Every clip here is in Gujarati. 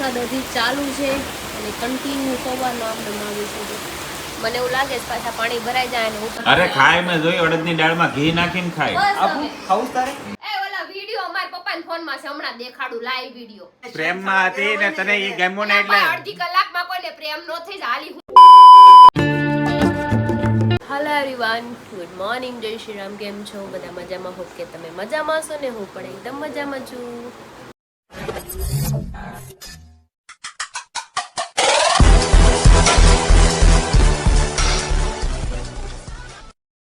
વરસાદ હજી ચાલુ છે અને કન્ટિન્યુ સવારનો આપણે આવે છે. મને એવું લાગે છે પાછા પાણી ભરાઈ જાય ને ઉપર. અરે ખાય મેં જોઈ અડદની દાળમાં ઘી નાખીને ખાય. આપું ખાવું તારે? એ ઓલા વિડિયો અમાર પપ્પાના ફોનમાં છે, હમણાં દેખાડું લાઈવ વિડિયો. પ્રેમમાં હતી ને તને ઈ ગમ્યો ને એટલે અડધી કલાકમાં કોઈને પ્રેમ નો થઈ જાય હાલી. હેલો એવરીવન, ગુડ મોર્નિંગ, જય શ્રી રામ. કેમ છો બધા? મજામાં? હોપ કે તમે મજામાં છો ને હું પણ એકદમ મજામાં છું.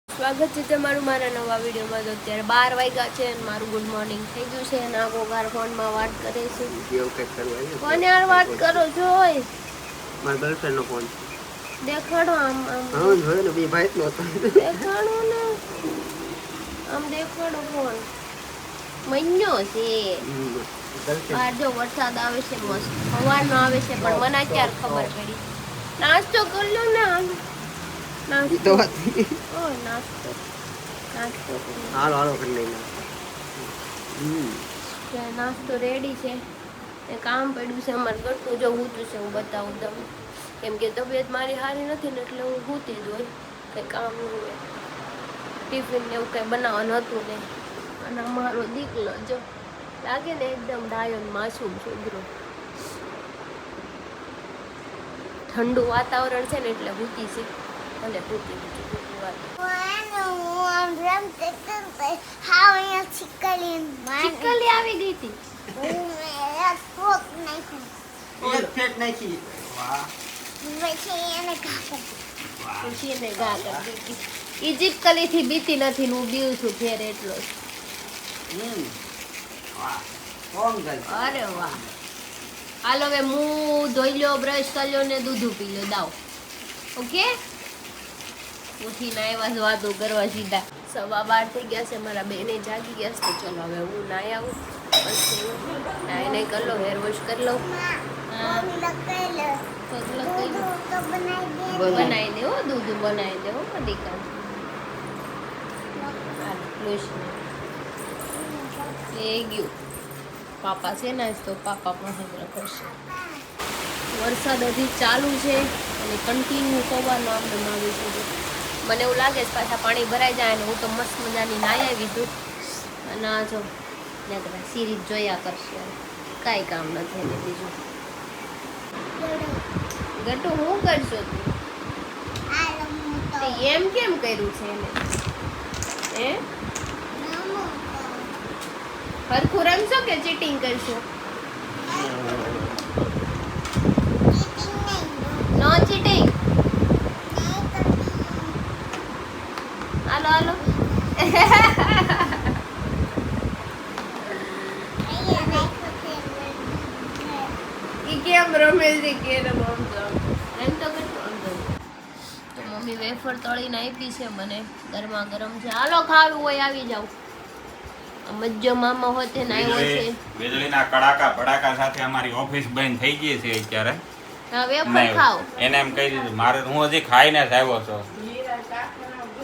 સ્વાગત છે તમારું મારા નવા વિડીયોમાં. તો અત્યારે 12 વાગ્યા છે અને મારું ગુડ મોર્નિંગ થઈ ગયું છે અને આ ગોગાર ફોનમાં વાત કરે છે. કોને યાર વાત કરો છો? મારા ગર્લફ્રેન્ડ નો ફોન દેખાડો આમ આમ. હા જોયો ને, બે ભાઈ નો હતો. દેખાડો ને આમ, દેખાડો ફોન. મન્યો છે બહાર જો વરસાદ આવે છે, મસ્ત સવારનો આવે છે પણ મને ક્યારે ખબર પડી. નાસ્તો કરી લો ને આમ. નાસ્તો ઓ નાસ્તો નાસ્તો હાલો હાલો કરી લઈને. નાસ્તો રેડી છે. એ કામ પડ્યું છે અમારે ઘરનું, જો ઊંધું છે હું બતાવું તમને. કેમ કે તબિયત મારી સારી નથી ને એટલે હું સૂતી જ હોય, કંઈ કામ ન હોય. ટિફિન ને એવું કંઈ બનાવવાનું હતું ને. અને અમારો દીકલો જો લાગે ને એકદમ ડાયો માસૂમ છોકરો. ઠંડુ વાતાવરણ છે ને એટલે સૂતી છે. અને સૂતી ચીકલી આવી ગઈ હતી. ઈજીપ્કલી થી બીતી નથી, હું બીઉં છું ફેર એટલો. અરે વાહ. હાલો હવે મું ધોઈ લો, બ્રશ કરી લો ને દૂધ પી લો, દાવ. ઓકે, ઉઠીને આવ્યા જ વાતો કરવા સીધા. 12:15 થઈ ગયા છે, મારા બેને જાગી ગયા છે. તો ચલો હવે હું નાઈ આવું, પછી નાઈ નહીં કરી લો, હેર વોશ કરી લો. બનાવી દેવો, દૂધ બનાવી દેવો દીકરા. એ ગયું પાપા છે ને, તો પાપા પણ કરશે. વરસાદ હજી ચાલુ છે અને કન્ટિન્યુ સવારનો આપણે આવે છે. મને એવું લાગે છે પાછા પાણી ભરાઈ જાય ને હું તો મસ્ત મજાની નાઈ આવી છું. અને આ જો સિરીઝ જોયા કરશે, કાંઈ કામ નથી એને બીજું. ગટુ હું કરશો તું? એમ કેમ કર્યું છે એને? હે હરખું રમશો કે ચીટિંગ કરશો? નો ચીટિંગ. હાલો હાલો. ઈ કેમ રમે છે કે રમતો એમ તો કેટલું અંદર. તો મમ્મી વેફર તળીને આપી છે મને, ગરમા ગરમ છે. હાલો ખાવું હોય આવી જાવ. મજ્જો મામા હોતે ને આવ્યો છે. વીજળીના કડાકા ભડાકા સાથે અમારી ઓફિસ બંધ થઈ ગઈ છે અત્યારે. હા વેફર ખાઓ. એને એમ કહી દીધું મારે, હું હજી ખાઈને જ આવ્યો છું.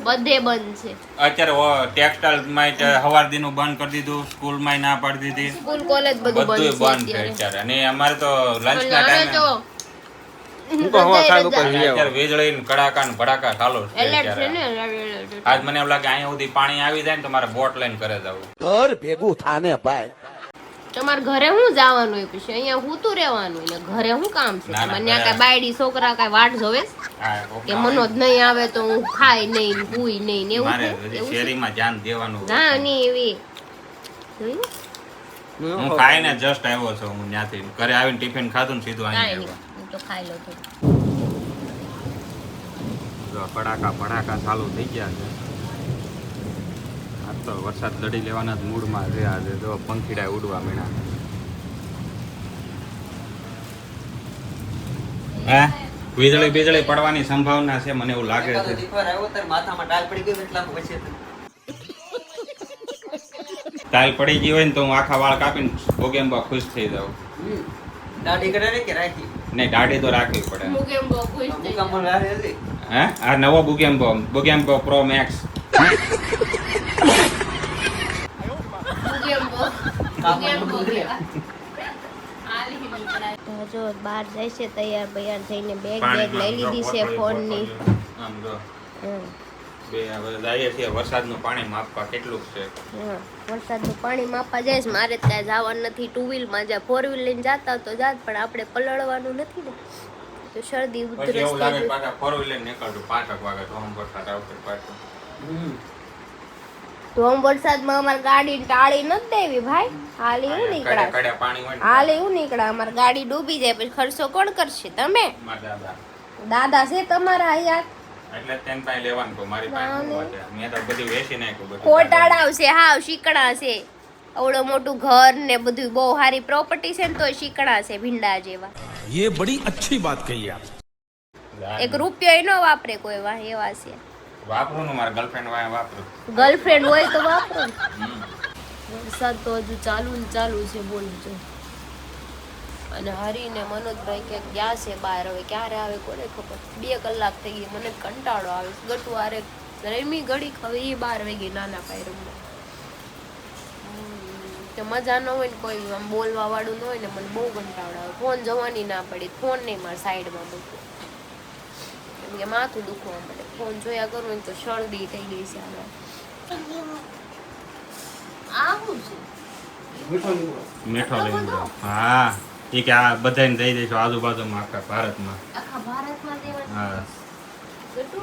બધે બંધ છે અત્યારે ટેક્સટાઇલ માં સવાર દીનું બંધ કરી દીધું, સ્કૂલ માં ના પાડી દીધી, સ્કૂલ કોલેજ બધું બંધ છે અત્યારે. અને અમારે તો લંચ ના ટાઈમે વીજળી કડાકા ને ભડાકા ચાલુ છે. આજ મને એમ લાગે અહીંયા સુધી પાણી આવી જાય ને તો મારે બોટ લઈને ઘરે જવું. ઘર ભેગું થાને ભાઈ. તમારે ઘરે હું જવાનું હોય, પછી અહીંયા હુંતું રહેવાનું ને ઘરે હું કામ છે? મને કઈ બાયડી છોકરા કઈ વાટ જોવે કે મનો જ નહીં આવે તો હું ખાઈ નહીં, હુઈ નહીં ને એવું શેરીમાં ધ્યાન દેવાનું. ના ની એવી હું ખાઈને જસ્ટ આવ્યો છું. હું ત્યાંથી ઘરે આવીને ટિફિન ખાધું ને સીધું અહીં આવ્યો. તો ખાઈ લો. કડાકા ભડાકા ચાલુ થઈ ગયા છે. આ તો વરસાદ લડી લેવાના જ મૂડમાં છે આજે. જો પંખીડા ઉડવા મીણા. વીજળી બીજળી પડવાની સંભાવના છે, મને એવું લાગે છે. માથામાં ટાલ પડી ગઈ એટલા પછી ટાલ પડી ગઈ હોય ને તો હું આખા વાળ કાપીને ભોગેમ્બા ખુશ થઈ જાઉં. દાઢી કરે કે રાખી? નહીં, દાઢી તો રાખવી પડે. મુકેમ્બો ખુશ થઈ જાય. હે આ નવો બુગેમ્બો પ્રો મેક્સ. મુકેમ્બો બધા જો બહાર જાય છે તૈયાર બૈયાર થઈને બેગ પાણીમાં લઈ જો લીધી છે કોથળી ફોનની. કોથળી. આમ જો હમ. બે હવે જઈએ છીએ વરસાદનું પાણી માપવા કેટલું છે. હા વરસાદનું પાણી માપવા જાય છે. મારે ત્યાં જવાનું નથી. 2 વ્હીલમાં જા 4 વ્હીલ લઈને જાતા તો જાત પણ આપણે પલળવાનું નથી ને તો શરદી પછી ઉધરસ એવું લાગે થઈ પાછા ફોર વ્હીલર નીકળતું 5 વાગે તો આમ વરસાદ આવશે પાછો. તો આમ વરસાદમાં અમારે ગાડી ટાળી નથી દેવી ભાઈ. હાલ એવું કડ્યા નીકળા કડ્યા પાણી હોય ને હાલ એવું નીકળા અમારે ગાડી ડૂબી જાય પછી ખર્ચો કોણ કરશે? તમે મારા દાદા. દાદા છે તમારા યાર. એટલે તેને પાસે લેવાનું તો મારી પાસે ના, શું વાત છે? મેં તો બધું વેચી નાખ્યું બધું. ખોટાડાવશે હાવ શીકણા છે. અવડો મોટું ઘર ને બધું બહુ સારી પ્રોપર્ટી છે ને તોય શીકણા છે ભીંડા જેવા. ये बड़ी अच्छी बाત कही आप. એક રૂપિયો નો વાપરે કોઈ વાહ એવા છે. વાપરું ને મારા ગર્લફ્રેન્ડ વાય વાપરું. ગર્લફ્રેન્ડ હોય તો વાપરો. હમ. વરસાદ તો હજુ ચાલુ ને ચાલુ છે બોલજો. અને હરીને મનોજભાઈ કે ગયા છે બહાર હવે ક્યારે આવે કોને ખબર. 2 કલાક થઈ ગઈ મને કંટાળો આવે ગટુ આરે રમી ઘડી હવે એ 12 વાગે નાના પાય રમવા. તો મજા ન હોય ને કોઈ આમ બોલવા વાળું ન હોય ને મને બહુ કંટાળો આવે. ફોન જવાની ના પડી ફોન નહીં મારે સાઈડમાં મૂકવું કેમ કે માથું દુખવા મળે. ફોન જોયા કરું ને તો શરદી થઈ ગઈ છે હવે. આવું છે મીઠો લીમડો. હા એ કે આ બધાને દઈ દઈશું આજુબાજુમાં આખા ભારતમાં. આખા ભારતમાં દેવાનું. હા ગટુ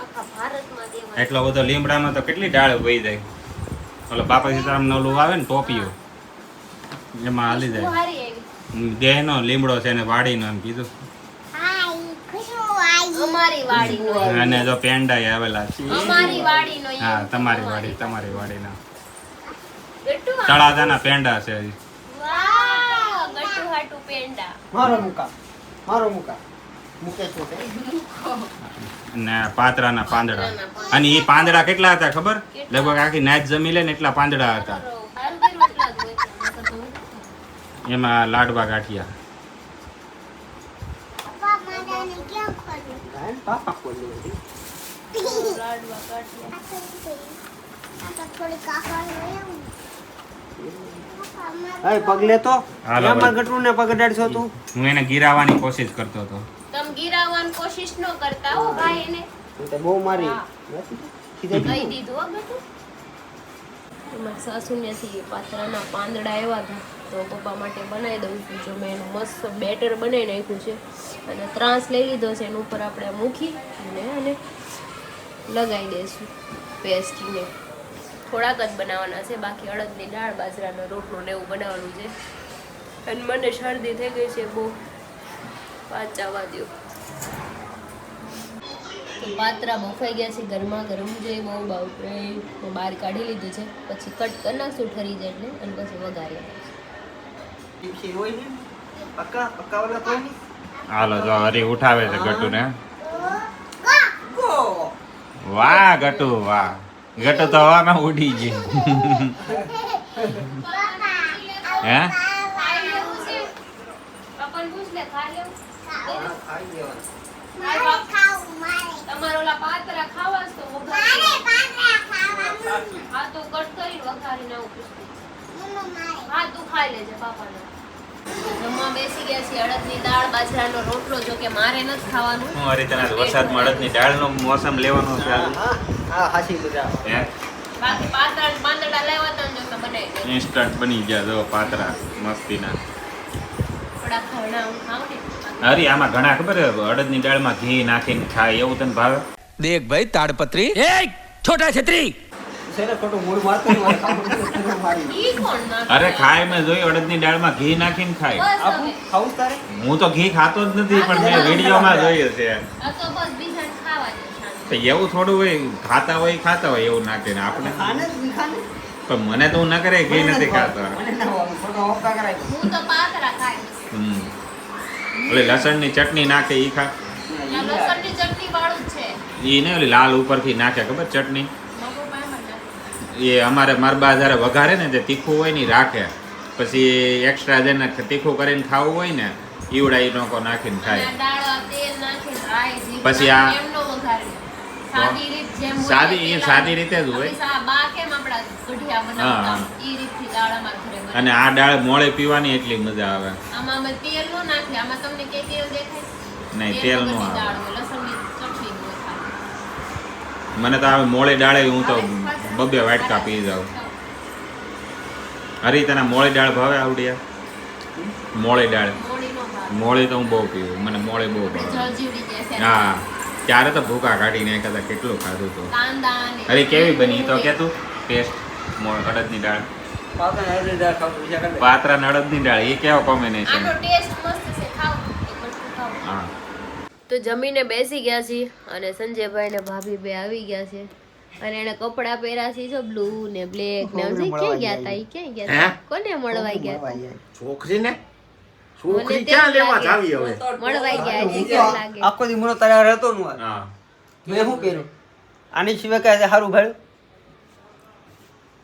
આખા ભારતમાં દેવાનું. એટલો બધો લીમડામાં તો કેટલી ડાળ વહી જાય. ઓલો બાપા સીતારામ નું ઓલું આવે ને ટોપિયું એમાં હાલી જાય. હારી આવી. દેહનો લીમડો છે ને વાડીનો એમ કીધું. અમારી વાડીનો અને જો પેંડા આવેલા છે. અમારી વાડીનો હા તમારી વાડીના ગટુ તળાજાના પેંડા છે. વાહ ગટુ હાટુ પેંડા. મારો મુકા મૂકે છો તે. ને પાતરાના પાંદડા. અને એ પાંદડા કેટલા હતા ખબર? લગભગ આખી નાચ જમી લે ને એટલા પાંદડા હતા. હારું કર્યું એટલા જ હોય. એમાં લાડવા ગાંઠિયા. પાપા ખોલી લાડવા કાઢ્યા. એ પગલે તો હાલો અમાર ભાઈ. ગટરું ને પગ અડાડશો તું. હું એને ગિરાવાની કોશિશ કરતો હતો. તમ ગિરાવાની કોશિશ ન કરતા હો ભાઈ એને તું તો બહુ મારી હા. કીધું કહી દીધું હો ગટુ. મારા સાસુનેથી પાતરાના પાંદડા આવ્યા હતા તો પપ્પા માટે બનાવી દઉં છું. જો મેં એનું મસ્ત બેટર બનાવી નાખ્યું છે અને ત્રાસ લઈ લીધો છે એના ઉપર આપણે મૂકી અને લગાવી દઈશું પેસ્ટને. થોડાક જ બનાવવાના છે બાકી અડદની દાળ બાજરાનો રોટલો ને એવું બનાવવાનું છે. અને મને શરદી થઈ ગઈ છે બહુ. પાચાવા દો તો પાત્રા બફાઈ ગયા છે ગરમા ગરમ છે બહુ બાપરે. તો બહાર કાઢી લીધું છે પછી કટ કરી નાખશું ઠરી જાય એટલે અને પછી વઘારી નાખીશું. ટીપસી હોય ને પક્કા વાળા કોઈ નહીં. હાલો જો હરી ઉઠાવે છે ગટુ ને. ગો વાહ ગટુ વાહ. ગટુ તો હવામાં ઉડી ગઈ. હે ખાઈ લેવું છે પપ્પાને પૂછ લે ખાઈ લેવું. ખાઈ લેવાનું. તમારા ઓલા પાત્રા ખાવા છે તો વઘારી હા તો કટ કરીને વઘારી નાખું પૂછતી. હા તું ખાઈ લેજે પાપાને. જમવા બેસી ગયા છે અડદની દાળ બાજરાનો રોટલો. જો કે મારે નથી ખાવાનું. હું હરી તને વરસાદમાં અડદની દાળનો મોસમ લેવાનો છે આજે. હા હાસી બધા હે બાકી પાત્રા ને પાંદડા લેવા તો જો કે બનાવી દે. ઇન્સ્ટન્ટ બની ગયા જો પાતરા મસ્તીના. થોડા ઘણા હું ખાઉં ને. હરી આમાં ઘણા ખબર છે અડદની દાળમાં ઘી નાખીને ખાય એવું તને ભાવે? देख भाई ताड़पत्री छोटा छतरी છે ને ખોટું મૂળ મારતો હોય ખાવાનું મારી. ઈ કોણ નાખે? અરે ખાય મેં જોયું અડદની દાળમાં ઘી નાખીને ખાય. બસ આપું હવે. ખાવું તારે હું તો ઘી ખાતો જ નથી પણ મેં વિડીયોમાં જોયું છે. આ તો બસ બીજાને ખાવા દે શાંતિ. તો એવું થોડું હોય ખાતા હોય એવું નાખે ને આપણે ખાને જ ખાને પણ મને તો ન કરે ઘી નથી ખાતો. મને ના હોય ખોટો હોકા કરાય. હું તો પાત્રા ખાઈશ. ઓલી લસણની ચટણી નાખે ઈ ખા. આ લસણની ચટણી વાળું જ છે. ઈ ને ઓલી લાલ ઉપરથી નાખે ખબર ચટણી. મગો પાયમાં નાખે. એ અમારે મારબા જ્યારે વઘારે ને તે તીખું હોય ને ઈ રાખે પછી એક્સ્ટ્રા જેને તીખું કરીને ખાવું હોય ને ઈવડા ઈ નોકો નાખીને અને ખાય. આ દાળ આ તેલ નાખીને રાઈ જીરું પછી આ- નાખીને એમનો વઘારે. સાદી રીત જેમ હોય સાદી ને એ પેલા સાદી રીતે જ હોય. આપણે બા કેમ આપણા કઢિયા બનાવતા હા. ઈ રીતથી દાળ અમારા ઘરે બને. અને આ દાળ મોળે પીવાની એટલી મજા આવે. આમાં અમે તેલ નો નાખીએ. આમાં તમને કે તેલ દેખાય? નહીં, તેલ નો વગરની આવે. દાળ હોય, લસણની ચટણી હોય ખાલી. મને તો આવે મોળી દાળે હું તો બબે વાટકા પી જાઉં. હરી તને મોળી દાળ ભાવે આવડિયા? મોળી દાળ મોળી નો ભાવે. મોળી તો હું બહુ પીવું, મને મોળી બહુ ભાવે. જળજીવડી જાય છે. હા, ત્યારે તો ભૂકા કાઢી નાખ્યા હતા, કેટલું ખાધું હતું. કાંદા ને અરે કેવી બની ઈ તો કે તું ટેસ્ટ અડદની દાળ, પાત્રા ને અડદની દાળ, એ કેવો કોમ્બિનેશન. આનો ટેસ્ટ મસ્ત છે. ખાઓ એક વસ્તુ ખાઓ. હા, તો જમીને બેસી ગયા છીએ અને સંજયભાઈ ને ભાભી બે આવી ગયા છે અને એને કપડા પહેર્યા છે જો બ્લુ ને બ્લેક ને હજી ક્યાં ગયા તા? ઈ ક્યાં ગયા તા? કોને મળવાઈ ગયા તા? છોકરીને મને છોકરી તેમ ક્યાં લેવા લાગે. જાવી હવે? મળવાઈ ગયા હજી કેમ લાગે? આખો દી મુનો તૈયાર હતો નું આ. હા. મેં શું કર્યું આની સિવાય કાંઈ સારું ભાડ્યું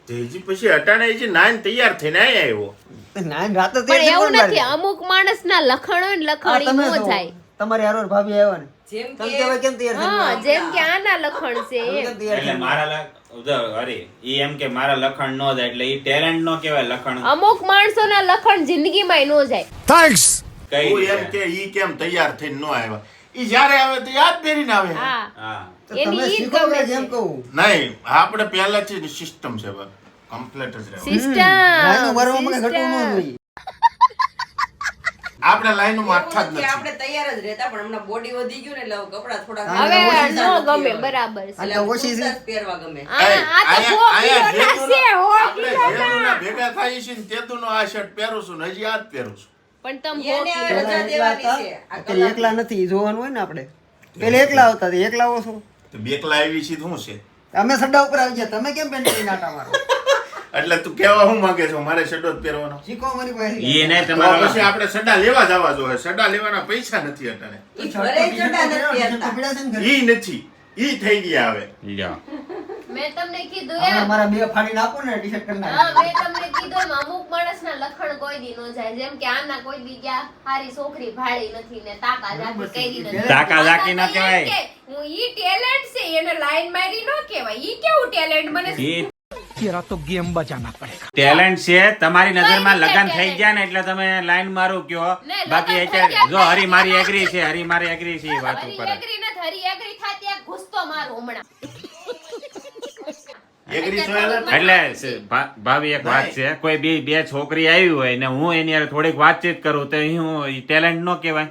તેજી પછી અટાણે જે નાઈન તૈયાર થઈને આયા આવ્યો. નાઈન રાતે તો પણ એક એવું જ નથી. અમુક માણસ ના લખણ હોય ને લખણ ઈ નો જાય. તમારી હારોર ભાભી આવ્યા ને જેમ તમે કે કહેવાય કેમ તૈયાર થઈને હા, આવ્યા? જેમ કે આના લખણ છે તમે એમ. કેમ તૈયાર એટલે થઈને મારા અરે ઈ એમ કે મારા લખણ નો જાય એટલે ઈ ટેલેન્ટ નો કહેવાય લખણ. અમુક માણસો ના લખણ જિંદગીમાં નો જાય. કઈ તું રીતે? એમ કે ઈ કેમ તૈયાર થઈને ન આવ્યા? ઈ જ્યારે આવે તો યાદ પહેરીને આવે. હા, હા, તો એની તમે ઈ શીખો ગમે કે છે. જેમ કહું નહીં, આપણે પહેલાથી સિસ્ટમ છે બસ. કમ્પ્લીટ જ રહેવાનું. નાઈનું મારવામાં કાંઈ ઘટવું ન સિસ્ટમ જોઈએ આપણે લાઈનો માથા જ એવું નથી, નથી. આપણે તૈયાર જ રહેતા પણ હમણાં બોડી વધી ગયું ને એટલે હવે કપડાં થોડા હવે નો ગમે બરાબર છે. આ તો ઓછી છે. પહેરવા ગમે આ તો આયા ભોગીઓના છે, હો આપણે કિલોના. જેતુના ભેગા થાય છે ને તેતુનો આ શર્ટ પહેરું છું ને હજી આ જ પહેરું છું. પણ તમે એને ભોગી હવે પહેલા રજા એકલા દેવાની હતા, છે. આ અત્યારે એકલા નથી જોવાનું હોય ને આપણે પેલા એકલા આવતા હતા, એકલા આવો છો તો બેકલા આવી છે શું છે? અમે સડા ઉપર આવી ગયા તમે કેમ પેન્ટ કરીને આટા મારો એટલે તું કેવા હું માંગે છો મારે શર્ટો જ પહેરવાનો? શીખો અમારી પાસે ઈ નહીં તો તમારો પછી આપણે સડા લેવા જવા જોઈએ. સડા લેવાના પૈસા નથી અટાણે. ઈ ઘરે ચડા નથી પહેરતા. ઈ નથી, ઈ થઈ ગયા હવે. લ્યો. મેં તમને કીધું હવે એમ. અમારા બે ફાડીને આપો ને ટી-શર્ટ કરી હા, નાખો. મેં તમને કીધું એમ અમુક માણસના લખણ કોઈ દી નો જાય. જેમ કે આના કોઈ દી ગયા હારી છોકરી ભાળી નથી ને તાકા જાકી કરી નથી. તાકા ઝાકી ના કહેવાય. કે હું ઈ ટેલેન્ટ છે એને લાઈન મારી નો કહેવાય. ઈ કેવું ટેલેન્ટ મને ઈ तेरा तो गेम बजाना पड़ेगा। ટેલેન્ટ છે તમારી નજરમાં કઈ રીતે લગન થઈ talent? ગયા ને એટલે તમે લાઈન મારું કયો. ને, બાકી લગન થઈ અત્યારે ગયા જો હરી મારી એટલે એગ્રી છે, હરી મારી એગ્રી છે ઈ વાત હરી ઉપર. એગ્રી નથી. હરી એગ્રી થાય ત્યાં ઘૂસતો મારું હમણાં. એગ્રી છો એટલે? એટલે ભાભી એક વાત છે, કોઈ બે છોકરી આવી હોય ને હું એની હારે થોડીક વાતચીત કરું તો હું ટેલેન્ટ નો કહેવાય.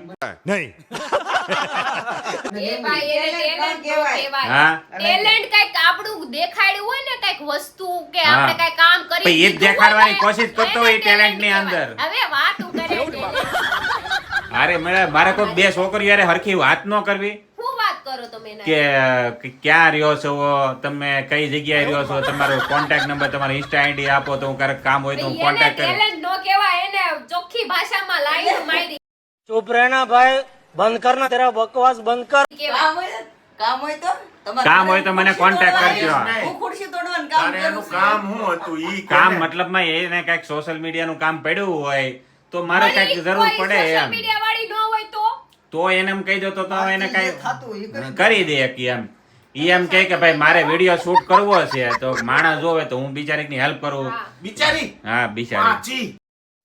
એ ભાઈ એને talent નો કહેવાય. હા, ટેલેન્ટ કઈક આપણું દેખાડ્યું હોય ને કઈક વસ્તુ કે હા. આપણે કઈક કામ કરી પણ એ જ દીધું દેખાડવાની હોય ને, કોશિશ કરતો હોય એને talent ની talent અંદર. કહેવાય. હવે વાત કરે talent. અરે મારે કોઈ બે છોકરીઓ હારે હરખી વાત ન કરવી શું વાત કરો તમે એના? કે ક્યાં રહ્યો છો તમે, કઈ જગ્યાએ રહ્યો છો, તમારો કોન્ટેક્ટ નંબર, તમારો ઇન્સ્ટા આઈડી આપો તો હું ક્યારેક કામ હોય તો હું એને કોન્ટેક્ટ કરું. talent નો કહેવાય. એને ચોખ્ખી ભાષામાં લાઈન મારી चुप रहना भाई, बंद करना तेरा बकवास बंद कर। કહેવાય. કામ હોય તો તમારે કામ હોય તો મને ખુરશી contact તોડવાની. કરજો. હું ખુરશી તોડવાનું કામ તારે કરું એનું છું. કામ શું હતું ઈ કામ કોને? મતલબમાં એને કઈક સોશિયલ મીડિયાનું કામ પડ્યું હોય તો મારે કઈક જરૂર કોઈ પડે social એમ, media વાળી ન હોય તો એને એમ કહી દો તો એને જે કઈ થાતું એ કરી કરી દે કે એમ. ઈ એમ કહે કે ભાઈ મારે વિડીયો શૂટ કરવો છે તો માણસ જોવે તો હું બિચારીની હેલ્પ કરું. હા. બિચારી હા, બિચારી પાછી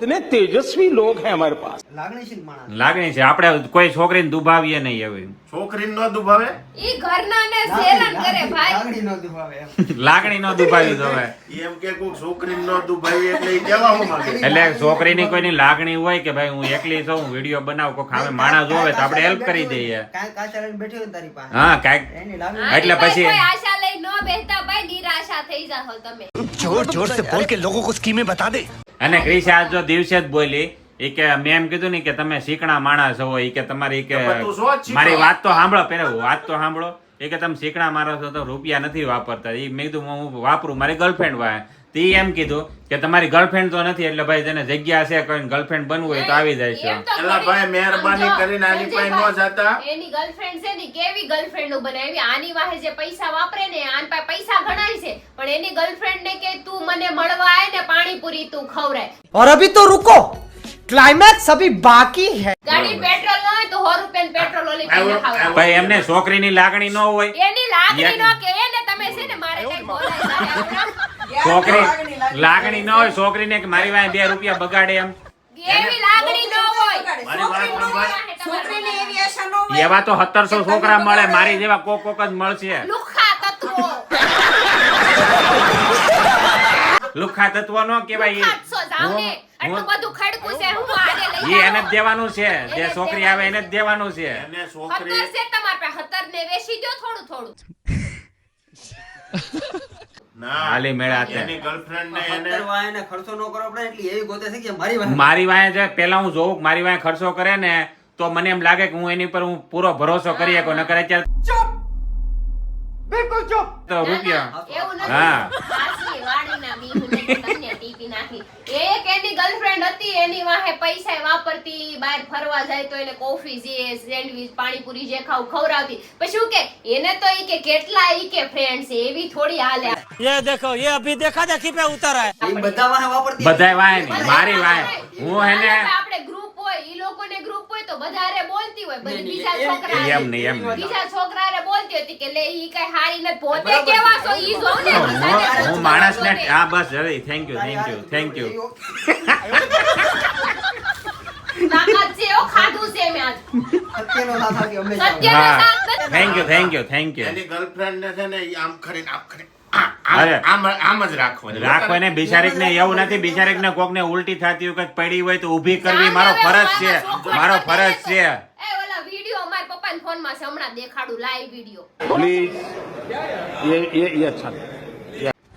इतने तेजस्वी लोग हैं हमारे पास। લાગણીશીલ માણસ લાગણી છે, આપણે કોઈ છોકરીને દુભાવીએ નહીં હવે. છોકરીને ન દુભાવે. ઈ ઘરના ને સેલન કરે ભાઈ. લાગણી નો દુભાવે એમ. લાગણી નો દુભાવી દો હવે. ઈ એમ કે કોઈ છોકરીને ન દુભાવી એટલે ઈ કેવા હું માંગે? એટલે છોકરીની કોઈની લાગણી હોય કે ભાઈ હું એકલી છું, હું વિડીયો બનાવું, કોઈ સામે માણસ જોવે તો આપણે હેલ્પ કરી દઈએ. કાંઈ કાચા લઈને બેઠી હોય ને તારી પાસે હા, કાંઈક એની લાગણી આની એટલે ભાઈ પછી- કોઈ આશા લઈ ન બેસતા ભાઈ, નિરાશા થઈ જાઓ તમે. जोर जोर से बोल के लोगों को स्कीमें बता दे। અને ક્રિશ આજ જો દિવસે જ બોલી ઈ કે મેં એમ કીધું ને કે તમે શીખણા માણસ હો, ઈ કે તમારી કે તો તું શું જ શીખો? મારી વાત તો સાંભળો, પેલા વાત તો સાંભળો. એ કે તમે શીખણા માણસ છો તો રૂપિયા નથી વાપરતા. ઈ મેં કીધું હું વાપરું, મારી ગર્લફ્રેન્ડ વાય. તો ઈ એમ કીધું કે તમારી ગર્લફ્રેન્ડ તો નથી એટલે ભાઈ જેને જગ્યા છે કોઈ ગર્લફ્રેન્ડ બનવું હોય તો આવી જાય છે. એમ તો એલા કરી- ભાઈ, મહેરબાની સમજો, કરીને આની પાસે ન સંજયભાઈ, જાતા. એની ગર્લફ્રેન્ડ છે ને કેવી ગર્લફ્રેન્ડ બનાવી. આની વાહે જે પૈસા વાપરે ને આન પાસે પૈસા ઘણાય છે પણ એની ગર્લફ્રેન્ડ ને કે તું મને મળવા આય ને પાણીપુરી તું ખવરાય. और अभी तो रुको, क्लाइमैक्स अभी बाकी है। ગાડી પેટ્રોલ ન હોય તો 100 રૂપિયાનું પેટ્રોલ ઓલી પીને ખાવા. ભાઈ એમને છોકરીની લાગણી ન હોય. એની લાગણી નો કે એને તમે છે ને મારે કઈ બોલાય જાય છોકરી લાગણી ન હોય છોકરીને કે મારી વાંહે 2 રૂપિયા બગાડે એમ એવી લાગણી ન હોય. છોકરીને એવી આશા ન હોય. એવા તો 1700 છોકરા મળે મારી જેવા કોક જ મળશે. લુખ્ખા તત્વો. લુખ્ખા તત્વો નો કહેવાય. લુખ્ખા છો જાવ ને. આટલું બધું ખડકું છે હું આગે લઈ એ જાઉં. એને જ દેવાનું છે જે છોકરી આવે એને જ દેવાનું છે. હતર છે તમાર પાસે હતર ને વેચી દો થોડું થોડું. હાલી મેળા તે. એને ખર્ચો ન કરો આપણે એટલી એવી ગોતે છે કે મારી વાત મારી વાંહે જે પેલા હું જોઉં કે મારી વાંહે ખર્ચો કરે ને તો મને એમ લાગે કે હું એની પર હું પૂરો ભરોસો કરી શકું નકર અત્યારે તો રૂપિયા એવું નથી. હા. આસી વાડીના બીહુને તો તમને ટીપી નાખી. એક એની ગર્લફ્રેન્ડ હતી એની વાહે પૈસા વાપરતી બહાર ફરવા જાય તો એને કોફી જે સેન્ડવિચ પાણીપુરી જે ખાવ ખવડાવતી પછી શું કે એને તો ઈ કે કેટલા ઈ કે ફ્રેન્ડ છે એવી થોડી હાલે. ये देखो ये अभी देखा देखी पे उतर है એ બધા વાહે વાપરતી બધાય વાંહે નહીં મારી વાંહે હું એને આપણે ગ્રુપ હોય ઈ લોકોને ગ્રુપ હોય તો બધારે બોલતી હોય બધી બીજા છોકરા એમ નહીં એમ નહીં. બીજા છોકરારે બોલતી હતી કે લે ઈ કઈ હારી નથી પોતે કેવા છો ઈ જોઉં ને હું માણસને હા બસ હવે થેન્ક યુ તાકાત છે ઓ ખાધું છે મેં આજ સત્યનો સાથ આપ્યો હંમેશા સત્યનો હા સાથ નથી. થેન્ક યુ એની ગર્લફ્રેન્ડ ને છે ને ઈ આમ કરીને અરે. આમ જ રાખવાની. રાખો ને બિચારીક ને એવું નથી બિચારીક ને કોક ને ઉલટી થતી હોય કઈક પડી હોય તો ઊભી કરવી મારો ફરજ છે મારો ફરજ છે. એ ઓલા વિડિયો અમાર પપ્પાના ફોનમાં છે હમણાં દેખાડું લાઈવ વિડિયો ये अच्छा नहीं।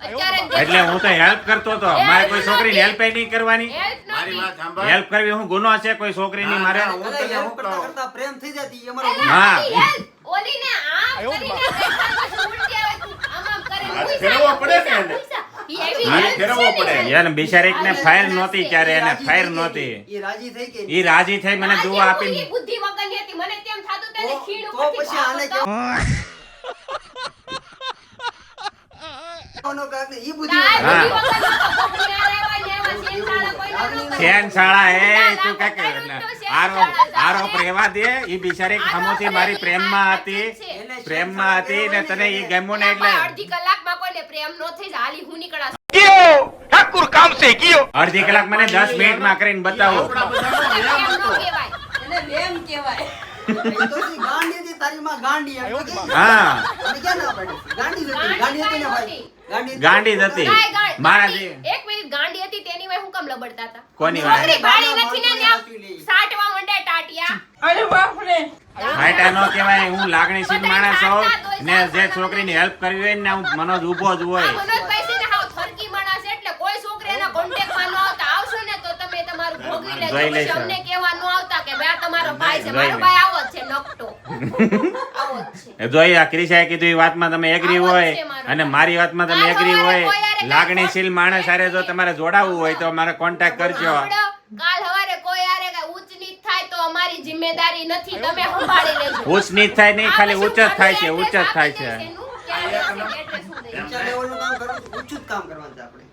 અત્યારે જ એટલે હું તો હેલ્પ કરતો હતો મારે કોઈ છોકરીની હેલ્પ નહીં કરવાની. હેલ્પ મારી નથી. વાત સાંભળ. હેલ્પ કરવી હું ગુનો છે કોઈ છોકરીની મારે ના, હું તો બધા એવું હેલ્પ કરતા કહું. કરતા પ્રેમ થઈ જતી એ અમારો એલા, હા. આની હેલ્પ ઓલીને આમ કરીને દેખાડ પછી ઉલટી આવે તું આમ આમ કરે હાથ ભૂસા, ફેરવવો પડે ને ભૂસા, એને. ભૂસા. ઈ એવી હાથ હેલ્પ ફેરવવો છે ને પડે. હેલ્પ. યાર બિચારીક ને ફાયર નહોતી ત્યારે એને ફાયર નહોતી એ રાજી થઈ કે ઈ રાજી થઈ મને આજે દુઆ હું આપીને ઈ બુદ્ધિ વગરની હતી મને તેમ થાતું તેને તો- ખીણ તો ઉપરથી પછી આને ભાગતો. કેવાનો કાક ને ઈ બુદ્ધિ તાર હા. બુદ્ધિ વગરનો તો કોકની હારે હોય ને એવા શેનશાળા કોઈના ન કરે. છેન શાળા એ તું ના, કઈક ના, આરોપ રહેવા દે ઈ બિચારી ખમોથી મારી પ્રેમમાં હતી પ્રેમમાં હતી ને તને ઈ ગમ્યું ને એટલે અડધી કલાકમાં કોઈને પ્રેમ નો થઈ જાય હાલી હું નીકળા ठाकुर काम से कियो અડધી કલાક મને 10 મિનિટમાં કરીને બતાવો આપણા બધાનો પ્રેમ વ્યાયામ નો હતો. કહેવાય. એને વેમ કહેવાય. એ તો ઈ ગાંડી હતી તારી માં ગાંડી એમ તો કે હા અમે ક્યાં ના પાડી ગાંડી જ હતી ગાંડી હતી ને ભાઈ ગાંડી ગાંડી જ હતી કાંઈ ગાંડી- મારા ગાંડી- એક મિનિટ ગાંડી હતી તેની વાય હું કેમ લબડતા હતા કોની વાય? છોકરી ભાળી નથી ને ત્યાં હતી. સાટવા મંડે ટાટિયા ફાયટા નો કહેવાય હું લાગણીશીલ માણસ હોઉં ને જે છોકરીની હેલ્પ કરવી હોય ને હું મનોજ ઊભો જ હોય મનોજભાઈ છે ને હાવ થરકી માણસ એટલે કોઈ છોકરી એના કોન્ટેક્ટમાં ન આવતા આવશો ને તો તમે તમારું ભોગવી લેજો જોઈ પછી લેશો. અમને કહેવા ન આવતા કે ભાઈ આ તમારો ભાઈ છે જોઈ મારો લે. ભાઈ આવો જ છે નકટો આવો જ છે જોઈ આ ક્રિશાએ કીધું એ વાતમાં તમે એગ્રી આવો જ હોય છે મારો અને ભાઈ. મારી વાતમાં તમે કાલ એગ્રી સવારે હોય કોઈ હારે લાગણીશીલ માણસ હારે જો તમારે જોડાવવું હોય તો મારે કોન્ટેક્ટ કરજો સાંભળો, કાલ હવારે કોઈ હારે કાંઈ ઊંચ નીચ થાય તો અમારી જિમ્મેદારી નથી તમે સંભાળી લેજો ઉચ્ચ નીચ થાય નહીં ખાલી ઉચ્ચ જ થાય છે ઉચ્ચ જ થાય છે એનું ક્યાં રહેશે, address શું દઈએ? ઊંચા લેવલનું કામ કરવાનું ઊંચું જ કામ કરવાનું છે આપણે